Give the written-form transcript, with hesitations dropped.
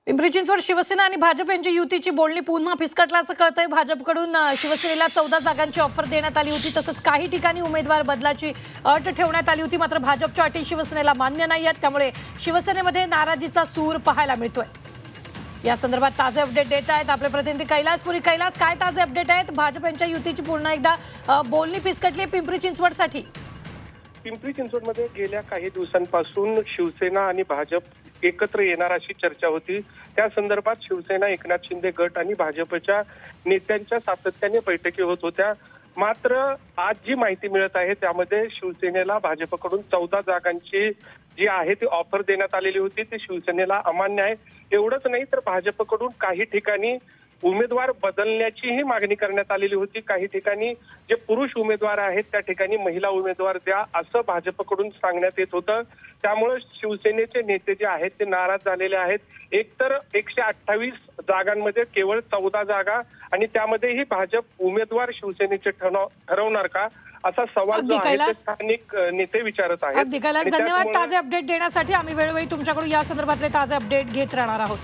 पिंपरी चिंचवड शिवसेना आणि भाजप यांची युतीची बोलणी पुन्हा फिसकटल्याचं कळतंय। भाजपकडून शिवसेनेला 14 जागांची ऑफर देण्यात आली होती, तसंच काही ठिकाणी उमेदवार बदलाची अट ठेवण्यात आली होती। मात्र भाजपच्या अटी शिवसेनेला मान्य नाही आहेत, त्यामुळे शिवसेनेमध्ये नाराजीचा सूर पाहायला मिळतोय। या संदर्भात ताजे अपडेट देत आहेत आपले प्रतिनिधी कैलासपुरी। कैलास, काय ताजे अपडेट आहेत? भाजप यांच्या युतीची पुन्हा एकदा बोलणी फिसकटली पिंपरी चिंचवडसाठी। पिंपरी चिंचवडमध्ये गेल्या काही दिवसांपासून शिवसेना आणि भाजप एकत्र येणार अशी चर्चा होती। त्या संदर्भात शिवसेना, एकनाथ शिंदे गट आणि भाजपच्या नेत्यांच्या सातत्याने बैठकी होत होत्या। मात्र आज जी माहिती मिळत आहे त्यामध्ये शिवसेनेला भाजपकडून 14 जागांची जी आहे ती ऑफर देण्यात आलेली होती, ती शिवसेनेला अमान्य आहे। एवढंच नाही तर भाजपकडून काही ठिकाणी उमेदवार बदलण्याचीही मागणी करण्यात आलेली होती। काही ठिकाणी जे पुरुष उमेदवार आहेत त्या ठिकाणी महिला उमेदवार द्या असं भाजपकडून सांगण्यात येत होतं। त्यामुळे शिवसेनेचे नेते जे आहेत ते नाराज झालेले आहेत। एकतर 128 जागांमध्ये केवळ 14 जागा आणि त्यामध्येही भाजप उमेदवार शिवसेनेचे ठरवणार का, असा सवाल जो आहे ते स्थानिक नेते विचारत आहेत। अगदी कैलास, धन्यवाद ताजे अपडेट देण्यासाठी। आम्ही वेळोवेळी तुमच्याकडून या संदर्भातले ताजे अपडेट घेत राहणार आहोत।